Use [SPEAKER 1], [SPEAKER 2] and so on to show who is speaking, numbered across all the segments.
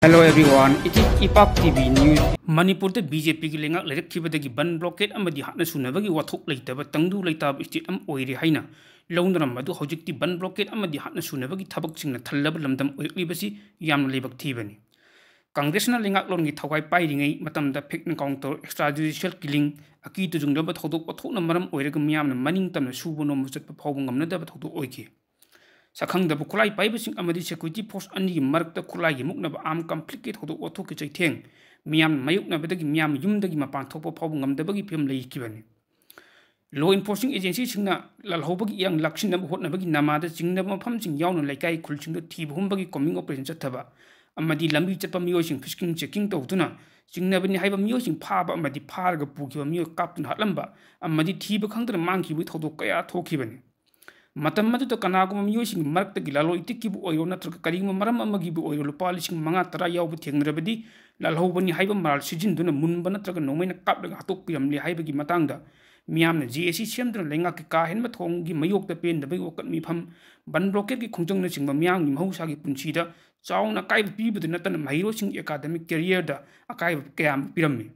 [SPEAKER 1] Hello everyone, it is IPAP TV News. Manipur the BJP की लेंगाक लेरखिबदगी बन blockade अमदी हाना सुनबगी वाथोक लेतब तंगदु लेताब state अम ओइरे हाइना लौनरम मदु हौजिकति बन blockade अमदी हाना सुनबगी थबकसिंगना थल्लब लमदम ओइक्लिबसी यामना लेबक थीबनी कांग्रेसना लेंगाक लोनगी थवाई पाइरिङै मतमदा fake encounter extra judicial killing अकी तुजुंगलब थौदोक वाथोकना मरम ओइरगा मियामना मनिंग तमना सुबो नोम Chatap फावब ngamnadaba थौदोक ओइखि Sakhangdaba khulai paibasing amadi security force ani markta khulai gi muknaba am complicate hodo otho ki chaitheng miyam mayukna badagi miyam yumdagi mapan thopa phaw ngamdabagi phim lei kibani law enforcing agency singna lalhobagi yang lakshinaba hotnabagi namada jingnaba mafam sing yauna laikai khulsingdo thibumbagi coming operation chathaba amadi lambi chatpa miyosing fisking checking tawduna jingnabani haiba miyosing phaba amadi pharga pukiba miyo kaptun hatlamba amadi thiba khangdana mangkibu thodo kaya thokibani Matam madu to kanagum miyosing mark the gilalo itikibu oyo natraka karingma maram amagibu oyo lupalising mga tara yaw butengrabadi lalhobani haiba maral sijin duna munba natraka nomaina kapdaga hatok piramli haibagi matangda miyamna GSC semduna lenga ki kahen ma thonggi mayok da pen da bai wakat mi pham ban blocket ki khongjong na singba miyang ni mahausa gi punchida chauna kai pibu na tan mahiro sing academic career da akai kayam pirammi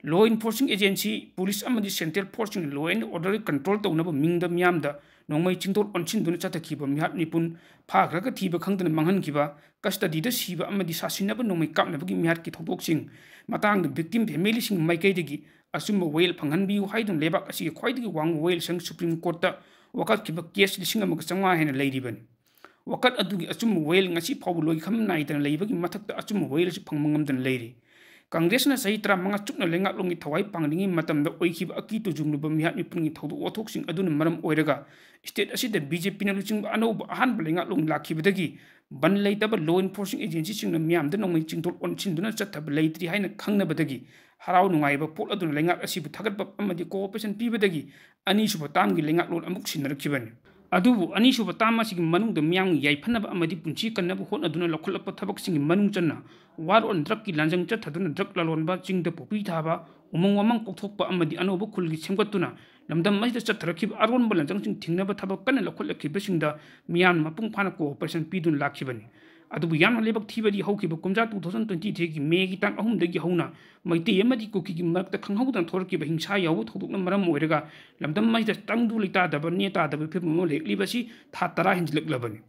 [SPEAKER 1] Law enforcing agency police amadi central forcing law and order control to naba mingda miyamda nongmai chingtol onchin duna chatakhiba mihat nipun phagraga thiba khangdana manghan kiba custody da siba amadi sasinaba nongmai kapnabagi mihat ki thodoksing matang the victim family sing maikai degi asumba wail phanghanbi haidun lebak asi khwaidagi wang wail sang supreme court ta wakat kiba case lising amaga changwa hena leiriban wakat adugi asumba wail ngasi phaw loi kham naidana leibagi mathakta asumba wail si phangmangamdan leiri Congress na sahi tra mga chukna lengak longi thawai panglingi matamda oikhiba aki to jumnuba mihat nipuni thodu othoksing aduna maram oiraga state asida BJP na luching anoba ahan lengak long lakhibadagi ban leitaba law enforcing agency sing na miyamda nongmai chingtol onchinduna chathab leitri haina khangnabadagi haraw nungaiba pol aduna lengak asibu thagatba amadi cooperation pibadagi ani suba tamgi lengak lon amuk sinarakhibani Adubu ani suba tama sing manung da miyang yaifanaba amadi punchi kannaba hon aduna lokhulapa thabak sing manung channa war on drug ki lanjang chathaduna drug lalonba chingda popi thaba umong wamang kokthokpa amadi anoba khulgi semgatuna lamdam masda chatharakhib aron balanjang sing thingnaba thabak kana lokhulakhib singda miyam mapung phana cooperation pidun lakhibani Adubu yamna lebak thibadi haukiba kumja 2023 gi May gi tang ahum dagi hauna maiti amadi kuki gi markta khanghaudan thorkiba hingsa yawu thodukna maram oiraga lamdam masda tangdu lita daba neta daba phimo leklibasi tha tara hinjlaklabani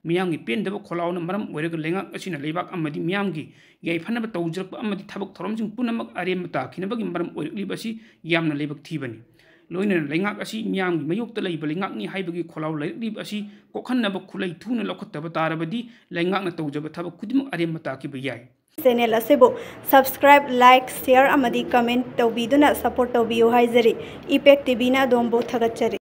[SPEAKER 1] miyamgi pendaba kholauna maram oiraga lengak asina lebak amadi miyamgi yaifanaba tawjrak amadi thabak thoromjing punamak aremata khinabagi maram oiklibasi yamna lebak thibani Loina lengak asi miyamgi mayokta leiba lengak ni haibagi kholaw leiklib asi kokhanaba khulai thuna lokhattaba tarabadi lengak na tawjaba thabak kudimak aremata ki bayai
[SPEAKER 2] Channel asibo subscribe like share amadi comment tawbiduna support tawbiyo haizari Impact TV na dombo thagachari